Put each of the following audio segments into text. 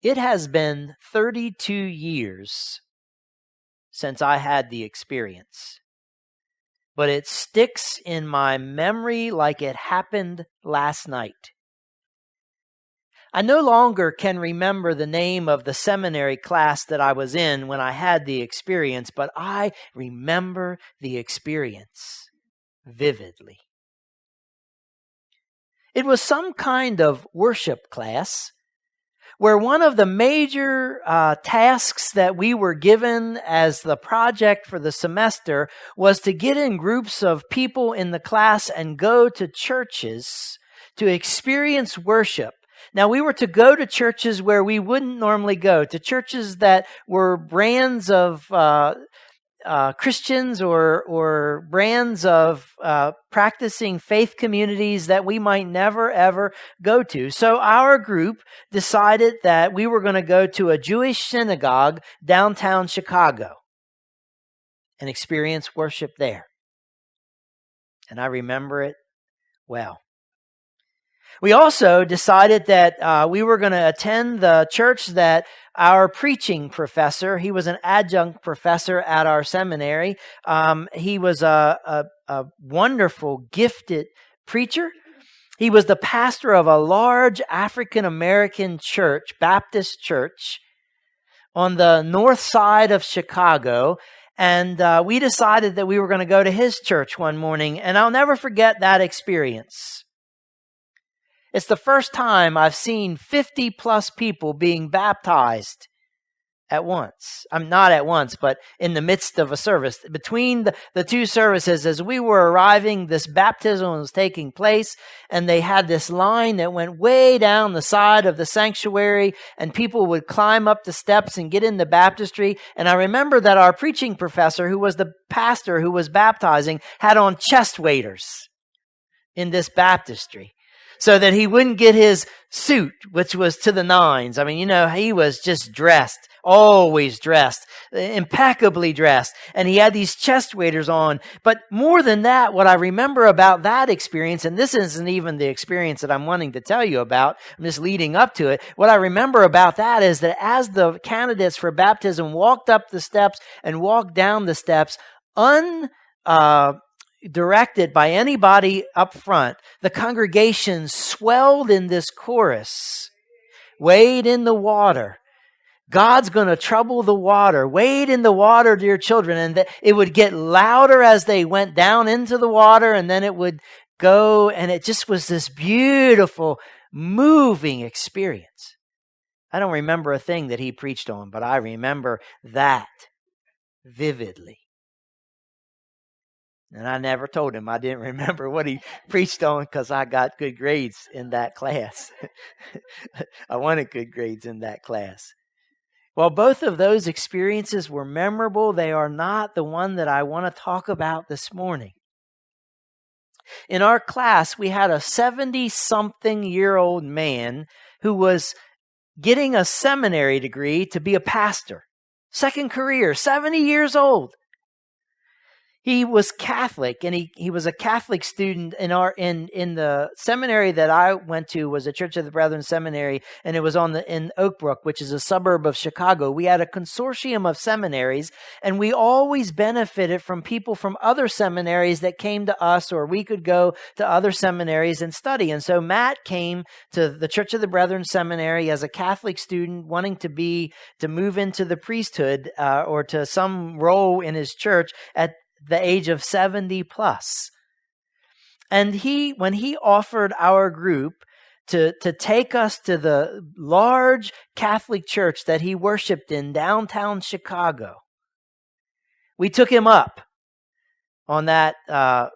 It has been 32 years since I had the experience, but it sticks in my memory like it happened last night. I no longer can remember the name of the seminary class that I was in when I had the experience, but I remember the experience vividly. It was some kind of worship class where one of the major tasks that we were given as the project for the semester was to get in groups of people in the class and go to churches to experience worship. Now, we were to go to churches where we wouldn't normally go, to churches that were brands of Christians or brands of practicing faith communities that we might never, ever go to. So our group decided that we were going to go to a Jewish synagogue downtown Chicago and experience worship there. And I remember it well. We also decided that we were going to attend the church that our preaching professor, he was an adjunct professor at our seminary. He was a wonderful, gifted preacher. He was the pastor of a large African-American church, Baptist church, on the north side of Chicago. And we decided that we were going to go to his church one morning. And I'll never forget that experience. It's the first time I've seen 50 plus people being baptized at once. I'm not at once, but in the midst of a service. Between the two services, as we were arriving, this baptism was taking place, and they had this line that went way down the side of the sanctuary, and people would climb up the steps and get in the baptistry. And I remember that our preaching professor, who was the pastor who was baptizing, had on chest waders in this baptistry, so that he wouldn't get his suit, which was to the nines. I mean, you know, he was just dressed, always dressed, impeccably dressed. And he had these chest waders on. But more than that, what I remember about that experience, and this isn't even the experience that I'm wanting to tell you about, I'm just leading up to it. What I remember about that is that as the candidates for baptism walked up the steps and walked down the steps, directed by anybody up front, the congregation swelled in this chorus. Wade in the water. God's going to trouble the water. Wade in the water, dear children. And it would get louder as they went down into the water, and then it would go, and it just was this beautiful, moving experience. I don't remember a thing that he preached on, but I remember that vividly. And I never told him I didn't remember what he preached on because I got good grades in that class. I wanted good grades in that class. While both of those experiences were memorable, they are not the one that I want to talk about this morning. In our class, we had a 70-something-year-old man who was getting a seminary degree to be a pastor. Second career, 70 years old. He was Catholic, and he was a Catholic student in the seminary that I went to was a Church of the Brethren seminary, and it was in Oak Brook, which is a suburb of Chicago. We had a consortium of seminaries, and we always benefited from people from other seminaries that came to us, or we could go to other seminaries and study. And so Matt came to the Church of the Brethren seminary as a Catholic student, wanting to move into the priesthood or to some role in his church at the age of 70 plus. And when he offered our group to take us to the large Catholic church that he worshiped in downtown Chicago, we took him up on that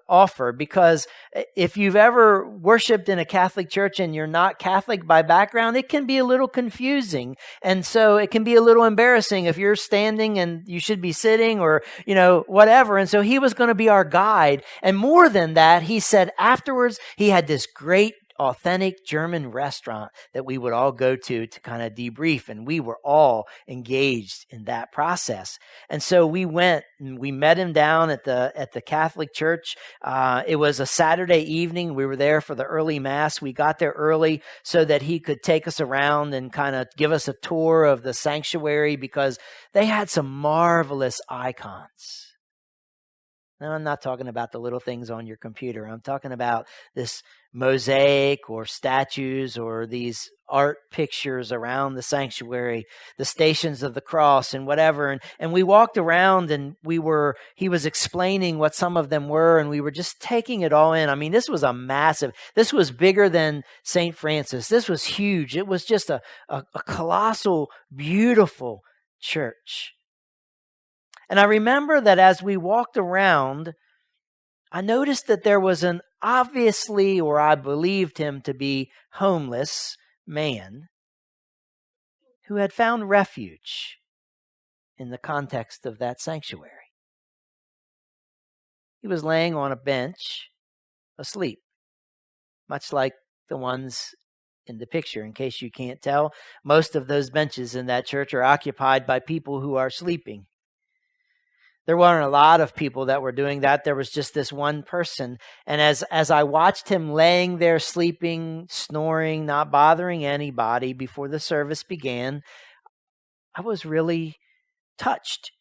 offer, because if you've ever worshiped in a Catholic church and you're not Catholic by background, it can be a little confusing. And so it can be a little embarrassing if you're standing and you should be sitting, or, whatever. And so he was going to be our guide. And more than that, he said afterwards, he had this great authentic German restaurant that we would all go to kind of debrief, and we were all engaged in that process. And so we went and we met him down at the Catholic church. It was a Saturday evening. We were there for the early mass. We got there early so that he could take us around and kind of give us a tour of the sanctuary, because they had some marvelous icons. Now, I'm not talking about the little things on your computer. I'm talking about this mosaic or statues or these art pictures around the sanctuary, the Stations of the Cross and whatever. And we walked around and he was explaining what some of them were, and we were just taking it all in. I mean, this was bigger than St. Francis. This was huge. It was just a colossal, beautiful church. And I remember that as we walked around, I noticed that there was an obviously, or I believed him to be, homeless man who had found refuge in the context of that sanctuary. He was laying on a bench, asleep, much like the ones in the picture. In case you can't tell, most of those benches in that church are occupied by people who are sleeping. There weren't a lot of people that were doing that. There was just this one person. And as I watched him laying there sleeping, snoring, not bothering anybody before the service began, I was really touched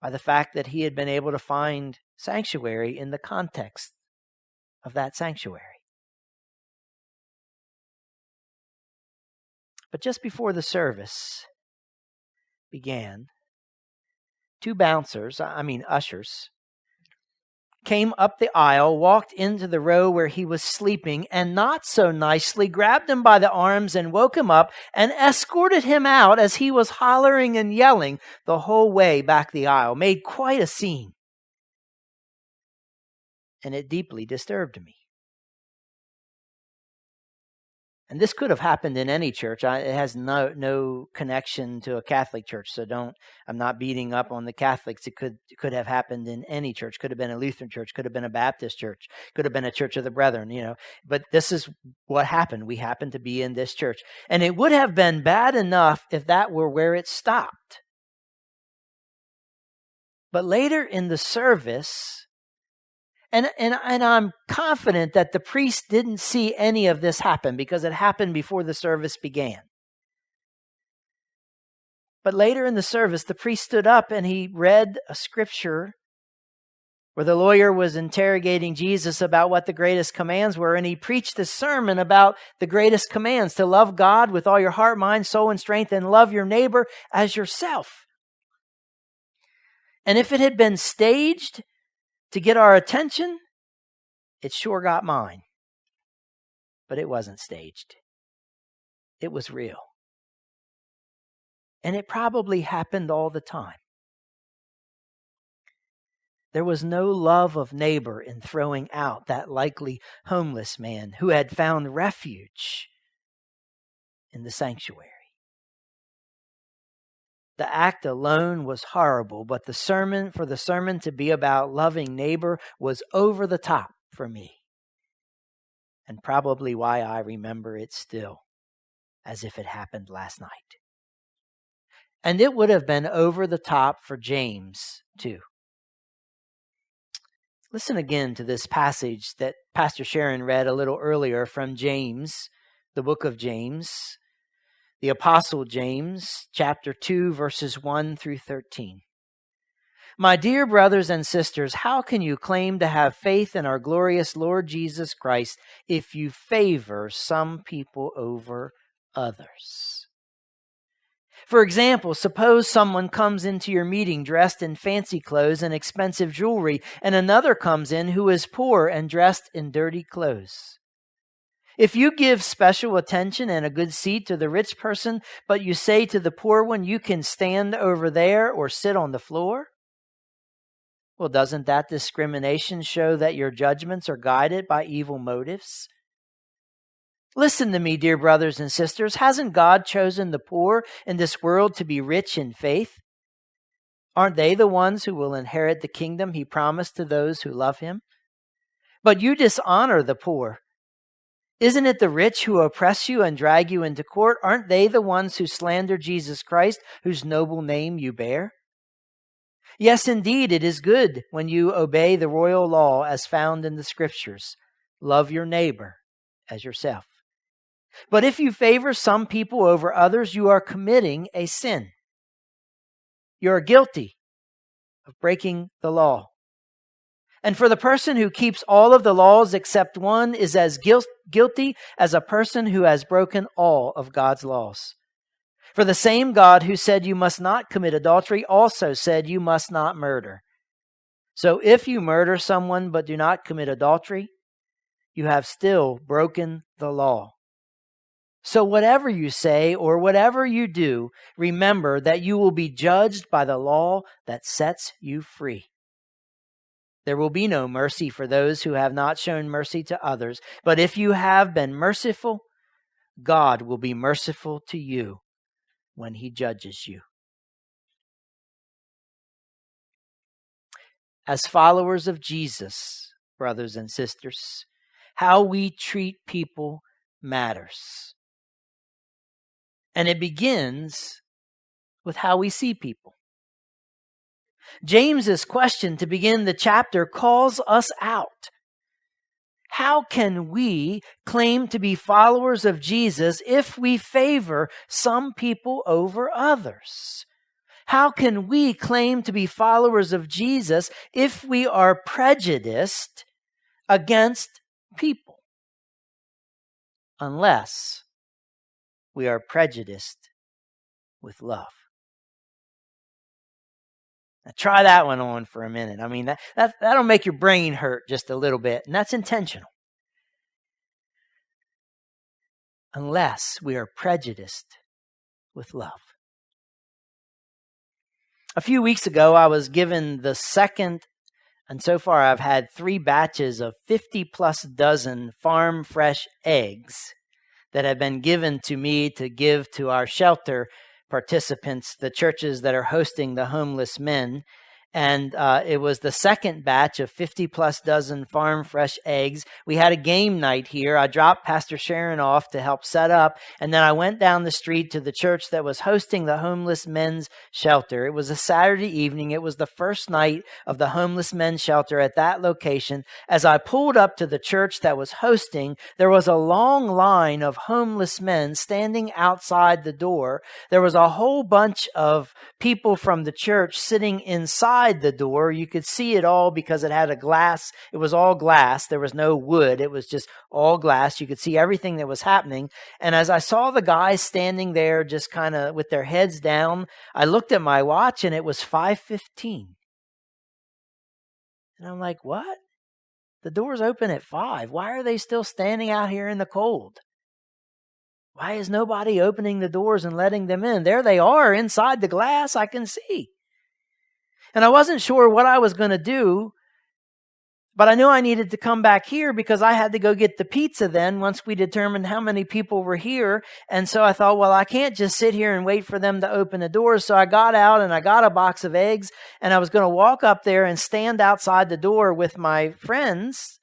by the fact that he had been able to find sanctuary in the context of that sanctuary. But just before the service began, two ushers, came up the aisle, walked into the row where he was sleeping, and not so nicely grabbed him by the arms and woke him up and escorted him out as he was hollering and yelling the whole way back the aisle. Made quite a scene. And it deeply disturbed me. And this could have happened in any church. It has no connection to a Catholic church, so I'm not beating up on the Catholics. It could have happened in any church. Could have been a Lutheran church, could have been a Baptist church, could have been a Church of the Brethren, But this is what happened. We happened to be in this church. And it would have been bad enough if that were where it stopped. But later in the service, and I'm confident that the priest didn't see any of this happen because it happened before the service began. But later in the service, the priest stood up and he read a scripture where the lawyer was interrogating Jesus about what the greatest commands were, and he preached a sermon about the greatest commands: to love God with all your heart, mind, soul, and strength, and love your neighbor as yourself. And if it had been staged to get our attention, it sure got mine. But it wasn't staged. It was real. And it probably happened all the time. There was no love of neighbor in throwing out that likely homeless man who had found refuge in the sanctuary. The act alone was horrible, but the sermon to be about loving neighbor was over the top for me. And probably why I remember it still, as if it happened last night. And it would have been over the top for James, too. Listen again to this passage that Pastor Sharon read a little earlier from James, the book of James. The Apostle James, chapter 2, verses 1 through 13. My dear brothers and sisters, how can you claim to have faith in our glorious Lord Jesus Christ if you favor some people over others? For example, suppose someone comes into your meeting dressed in fancy clothes and expensive jewelry, and another comes in who is poor and dressed in dirty clothes. If you give special attention and a good seat to the rich person, but you say to the poor one, you can stand over there or sit on the floor, well, doesn't that discrimination show that your judgments are guided by evil motives? Listen to me, dear brothers and sisters. Hasn't God chosen the poor in this world to be rich in faith? Aren't they the ones who will inherit the kingdom he promised to those who love him? But you dishonor the poor. Isn't it the rich who oppress you and drag you into court? Aren't they the ones who slander Jesus Christ, whose noble name you bear? Yes, indeed, it is good when you obey the royal law as found in the Scriptures. Love your neighbor as yourself. But if you favor some people over others, you are committing a sin. You are guilty of breaking the law. And for the person who keeps all of the laws except one is as guilty as a person who has broken all of God's laws. For the same God who said you must not commit adultery also said you must not murder. So if you murder someone but do not commit adultery, you have still broken the law. So whatever you say or whatever you do, remember that you will be judged by the law that sets you free. There will be no mercy for those who have not shown mercy to others. But if you have been merciful, God will be merciful to you when He judges you. As followers of Jesus, brothers and sisters, how we treat people matters. And it begins with how we see people. James's question to begin the chapter calls us out. How can we claim to be followers of Jesus if we favor some people over others? How can we claim to be followers of Jesus if we are prejudiced against people? Unless we are prejudiced with love. Now try that one on for a minute. I mean, that'll make your brain hurt just a little bit, and that's intentional. Unless we are prejudiced with love. A few weeks ago, I was given the second, and so far I've had 3 batches of 50 plus dozen farm fresh eggs that have been given to me to give to our shelter participants, the churches that are hosting the homeless men. And it was the second batch of 50 plus dozen farm fresh eggs. We had a game night here. I dropped Pastor Sharon off to help set up. And then I went down the street to the church that was hosting the homeless men's shelter. It was a Saturday evening. It was the first night of the homeless men's shelter at that location. As I pulled up to the church that was hosting, there was a long line of homeless men standing outside the door. There was a whole bunch of people from the church sitting inside the door. You could see it all because it had a glass. It was all glass. There was no wood. It was just all glass. You could see everything that was happening. And as I saw the guys standing there just kind of with their heads down, I looked at my watch and it was 5:15. And I'm like, what? The door's open at 5. Why are they still standing out here in the cold? Why is nobody opening the doors and letting them in? There they are inside the glass. I can see. And I wasn't sure what I was going to do, but I knew I needed to come back here because I had to go get the pizza then once we determined how many people were here. And so I thought, well, I can't just sit here and wait for them to open the doors. So I got out and I got a box of eggs and I was going to walk up there and stand outside the door with my friends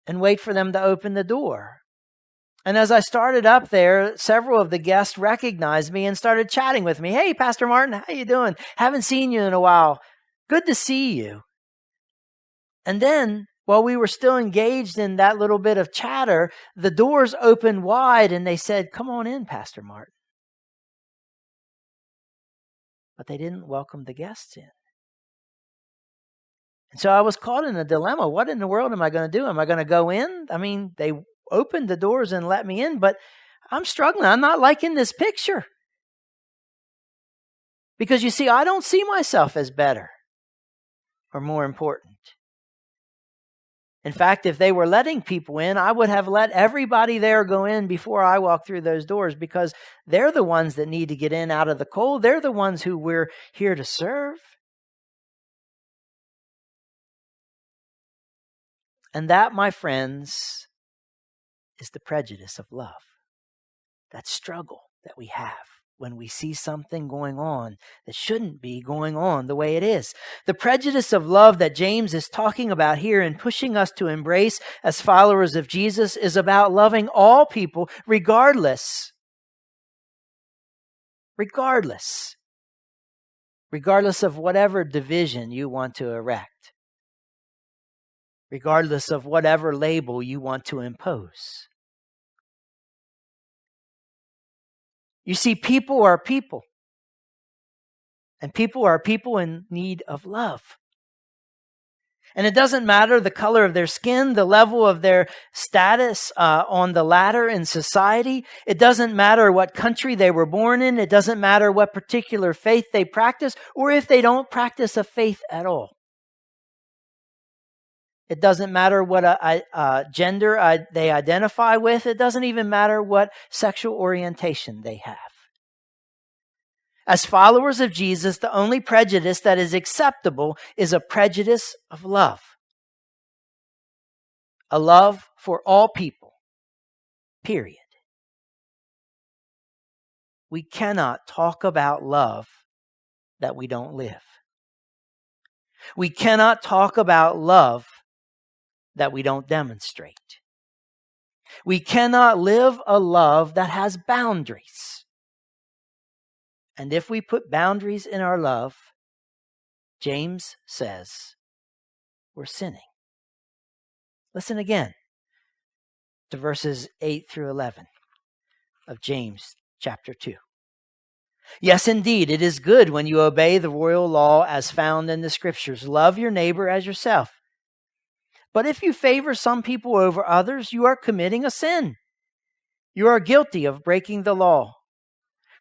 and wait for them to open the door. And as I started up there, several of the guests recognized me and started chatting with me. Hey, Pastor Martin, how you doing? Haven't seen you in a while. Good to see you. And then, while we were still engaged in that little bit of chatter, the doors opened wide and they said, come on in, Pastor Martin. But they didn't welcome the guests in. And so I was caught in a dilemma. What in the world am I going to do? Am I going to go in? I mean, they opened the doors and let me in, but I'm struggling. I'm not liking this picture. Because you see, I don't see myself as better or more important. In fact, if they were letting people in, I would have let everybody there go in before I walk through those doors because they're the ones that need to get in out of the cold. They're the ones who we're here to serve. And that, my friends, is the prejudice of love. That struggle that we have when we see something going on that shouldn't be going on the way it is. The prejudice of love that James is talking about here and pushing us to embrace as followers of Jesus is about loving all people regardless of whatever division you want to erect, regardless of whatever label you want to impose. You see, people are people, and people are people in need of love. And it doesn't matter the color of their skin, the level of their status on the ladder in society. It doesn't matter what country they were born in. It doesn't matter what particular faith they practice, or if they don't practice a faith at all. It doesn't matter what gender they identify with. It doesn't even matter what sexual orientation they have. As followers of Jesus, the only prejudice that is acceptable is a prejudice of love. A love for all people, period. We cannot talk about love that we don't live. We cannot talk about love that we don't demonstrate. We cannot live a love that has boundaries. And if we put boundaries in our love, James says we're sinning. Listen again to verses 8 through 11 of James chapter 2. Yes, indeed, it is good when you obey the royal law as found in the Scriptures. Love your neighbor as yourself. But if you favor some people over others, you are committing a sin. You are guilty of breaking the law.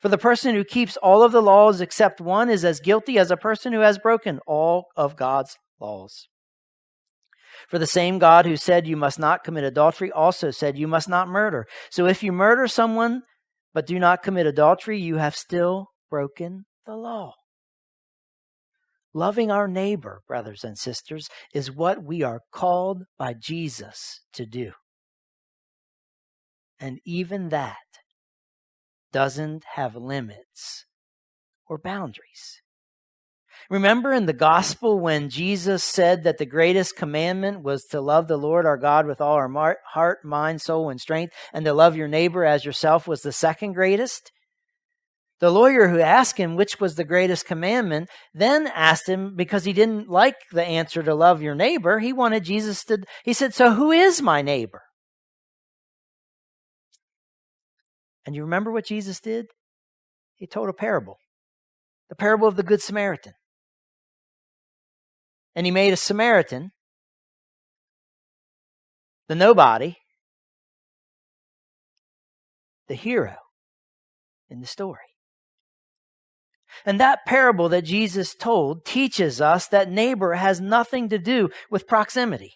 For the person who keeps all of the laws except one is as guilty as a person who has broken all of God's laws. For the same God who said you must not commit adultery also said you must not murder. So if you murder someone but do not commit adultery, you have still broken the law. Loving our neighbor, brothers and sisters, is what we are called by Jesus to do. And even that doesn't have limits or boundaries. Remember in the gospel when Jesus said that the greatest commandment was to love the Lord our God with all our heart, mind, soul, and strength, and to love your neighbor as yourself was the second greatest? The lawyer who asked him which was the greatest commandment then asked him, because he didn't like the answer to love your neighbor, he wanted Jesus to, he said, so who is my neighbor? And you remember what Jesus did? He told a parable. The parable of the Good Samaritan. And he made a Samaritan, the nobody, the hero in the story. And that parable that Jesus told teaches us that neighbor has nothing to do with proximity.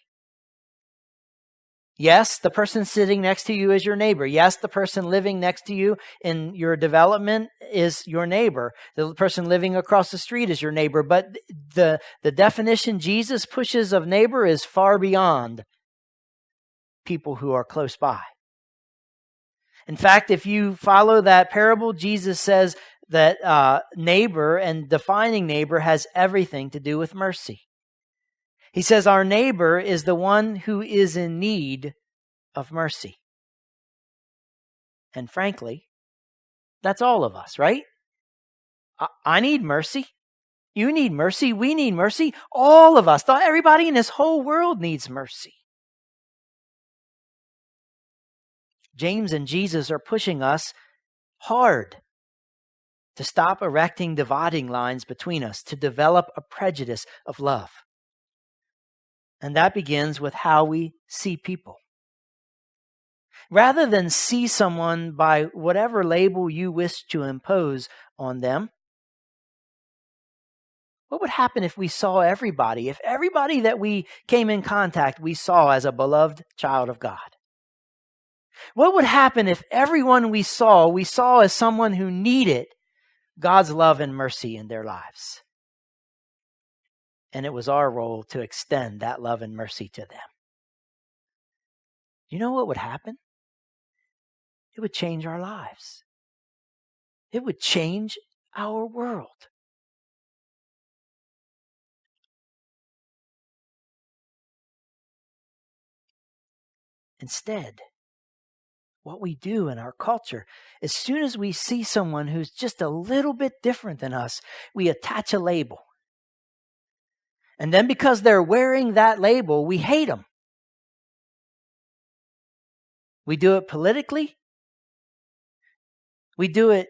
Yes, the person sitting next to you is your neighbor. Yes, the person living next to you in your development is your neighbor. The person living across the street is your neighbor. But the definition Jesus pushes of neighbor is far beyond people who are close by. In fact, if you follow that parable, Jesus says that neighbor and defining neighbor has everything to do with mercy. He says our neighbor is the one who is in need of mercy. And frankly, that's all of us, right? I need mercy. You need mercy. We need mercy. All of us. Everybody in this whole world needs mercy. James and Jesus are pushing us hard to stop erecting dividing lines between us, to develop a prejudice of love. And that begins with how we see people. Rather than see someone by whatever label you wish to impose on them, what would happen if we saw everybody, if everybody that we came in contact we saw as a beloved child of God? What would happen if everyone we saw as someone who needed God's love and mercy in their lives? And it was our role to extend that love and mercy to them. You know what would happen? It would change our lives. It would change our world. Instead, what we do in our culture, as soon as we see someone who's just a little bit different than us, we attach a label. And then because they're wearing that label, we hate them. We do it politically. We do it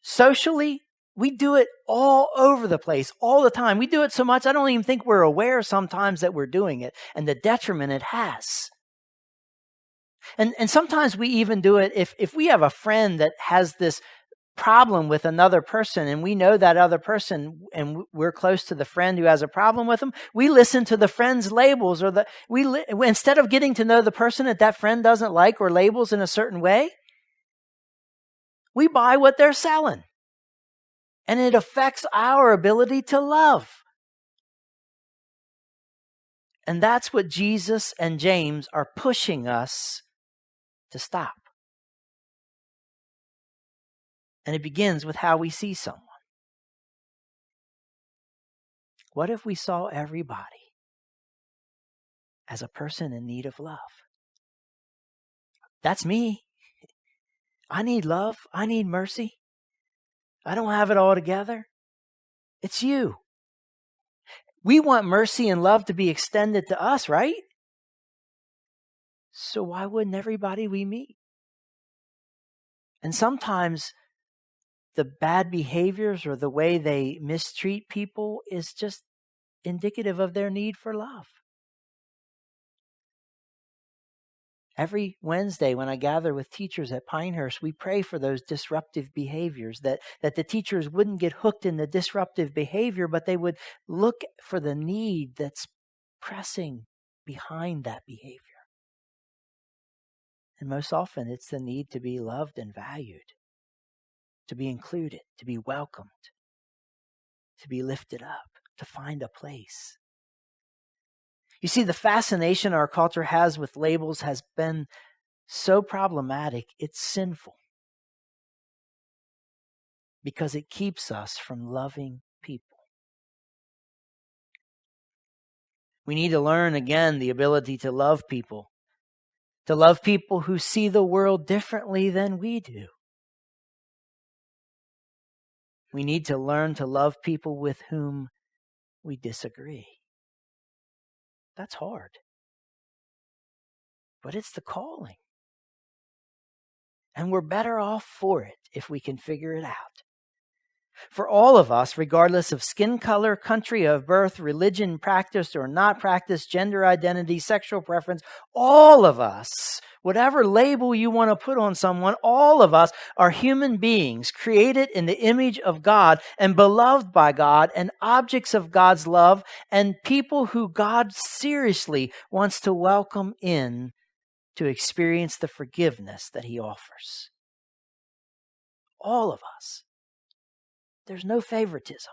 socially. We do it all over the place, all the time. We do it so much, I don't even think we're aware sometimes that we're doing it and the detriment it has. And sometimes we even do it if we have a friend that has this problem with another person and we know that other person and we're close to the friend who has a problem with them, we listen to the friend's labels or instead of getting to know the person that friend doesn't like or labels in a certain way, we buy what they're selling. And it affects our ability to love. And that's what Jesus and James are pushing us to stop. And it begins with how we see someone. What if we saw everybody as a person in need of love? That's me. I need love. I need mercy. I don't have it all together. It's you. We want mercy and love to be extended to us, right? So why wouldn't everybody we meet? And sometimes the bad behaviors or the way they mistreat people is just indicative of their need for love. Every Wednesday when I gather with teachers at Pinehurst, we pray for those disruptive behaviors, that the teachers wouldn't get hooked in the disruptive behavior, but they would look for the need that's pressing behind that behavior. And most often it's the need to be loved and valued, to be included, to be welcomed, to be lifted up, to find a place. You see, the fascination our culture has with labels has been so problematic, it's sinful. Because it keeps us from loving people. We need to learn again the ability to love people who see the world differently than we do. We need to learn to love people with whom we disagree. That's hard. But it's the calling. And we're better off for it if we can figure it out. For all of us, regardless of skin color, country of birth, religion practiced or not practiced, gender identity, sexual preference, all of us, whatever label you want to put on someone, all of us are human beings created in the image of God and beloved by God and objects of God's love and people who God seriously wants to welcome in to experience the forgiveness that He offers. All of us. There's no favoritism.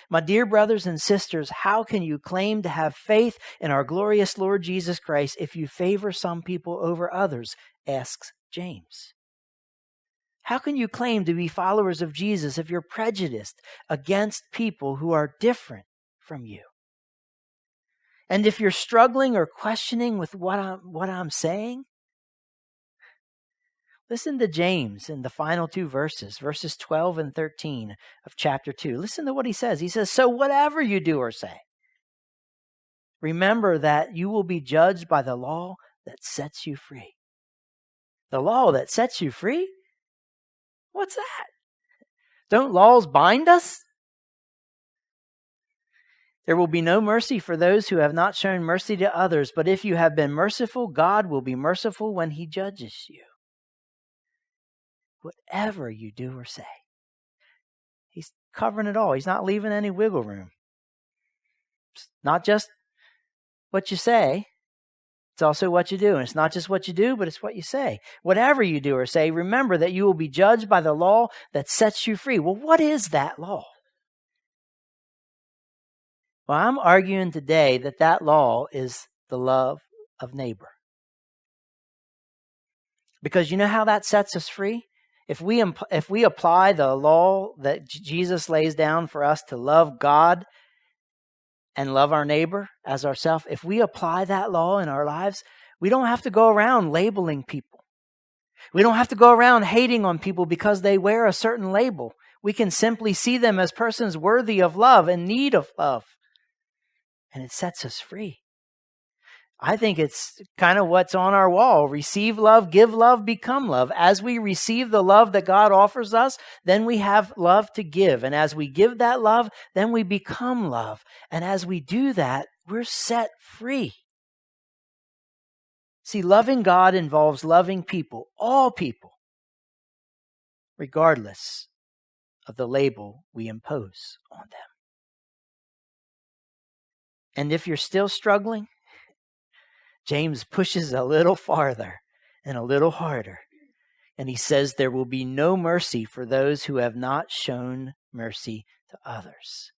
My dear brothers and sisters, how can you claim to have faith in our glorious Lord Jesus Christ if you favor some people over others? Asks James. How can you claim to be followers of Jesus if you're prejudiced against people who are different from you? And if you're struggling or questioning with what I'm saying, listen to James in the final two verses 12 and 13 of chapter 2. Listen to what he says. He says, so whatever you do or say, remember that you will be judged by the law that sets you free. The law that sets you free? What's that? Don't laws bind us? There will be no mercy for those who have not shown mercy to others, but if you have been merciful, God will be merciful when He judges you. Whatever you do or say. He's covering it all. He's not leaving any wiggle room. It's not just what you say. It's also what you do. And it's not just what you do, but it's what you say. Whatever you do or say, remember that you will be judged by the law that sets you free. Well, what is that law? Well, I'm arguing today that law is the love of neighbor. Because you know how that sets us free? if we apply the law that Jesus lays down for us to love God and love our neighbor as ourselves, if we apply that law in our lives, we don't have to go around labeling people. We don't have to go around hating on people because they wear a certain label. We can simply see them as persons worthy of love, in need of love. And it sets us free. I think it's kind of what's on our wall. Receive love, give love, become love. As we receive the love that God offers us, then we have love to give. And as we give that love, then we become love. And as we do that, we're set free. See, loving God involves loving people, all people, regardless of the label we impose on them. And if you're still struggling, James pushes a little farther and a little harder. And he says there will be no mercy for those who have not shown mercy to others.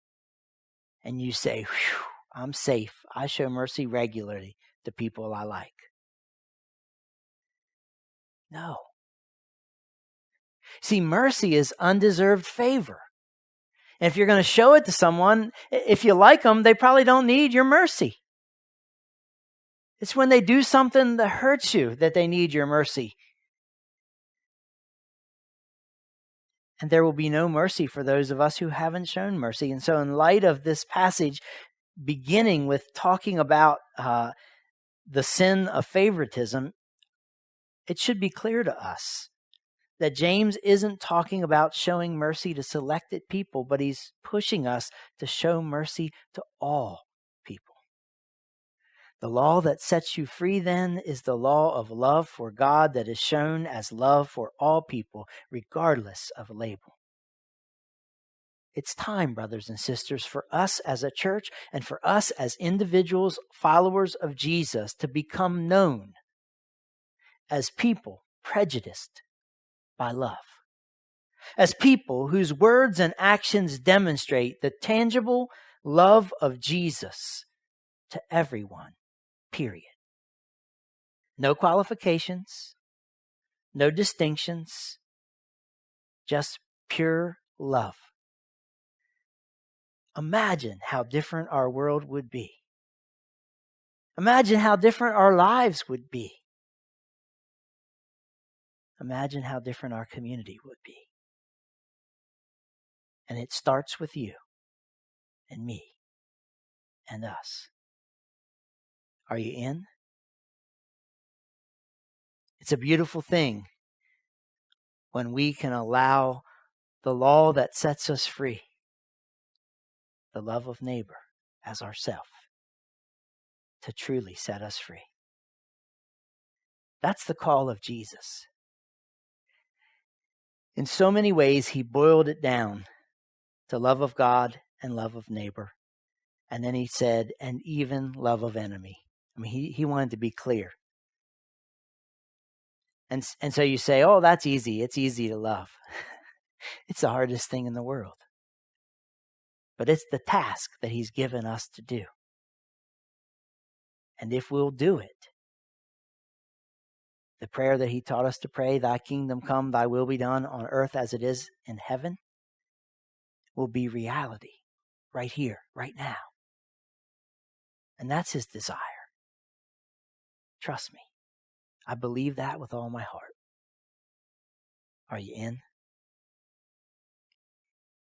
And you say, "Whew, I'm safe. I show mercy regularly to people I like." No. See, mercy is undeserved favor. And if you're going to show it to someone, if you like them, they probably don't need your mercy. It's when they do something that hurts you that they need your mercy. And there will be no mercy for those of us who haven't shown mercy. And so in light of this passage, beginning with talking about the sin of favoritism, it should be clear to us that James isn't talking about showing mercy to selected people, but he's pushing us to show mercy to all people. The law that sets you free then is the law of love for God that is shown as love for all people, regardless of label. It's time, brothers and sisters, for us as a church and for us as individuals, followers of Jesus, to become known as people prejudiced by love. As people whose words and actions demonstrate the tangible love of Jesus to everyone. Period. No qualifications, no distinctions, just pure love. Imagine how different our world would be. Imagine how different our lives would be. Imagine how different our community would be. And it starts with you and me and us. Are you in? It's a beautiful thing when we can allow the law that sets us free, the love of neighbor as ourself, to truly set us free. That's the call of Jesus. In so many ways, he boiled it down to love of God and love of neighbor. And then he said, and even love of enemy. I mean, he wanted to be clear. And so you say, oh, that's easy. It's easy to love. It's the hardest thing in the world. But it's the task that he's given us to do. And if we'll do it, the prayer that he taught us to pray, thy kingdom come, thy will be done on earth as it is in heaven, will be reality right here, right now. And that's his desire. Trust me. I believe that with all my heart. Are you in?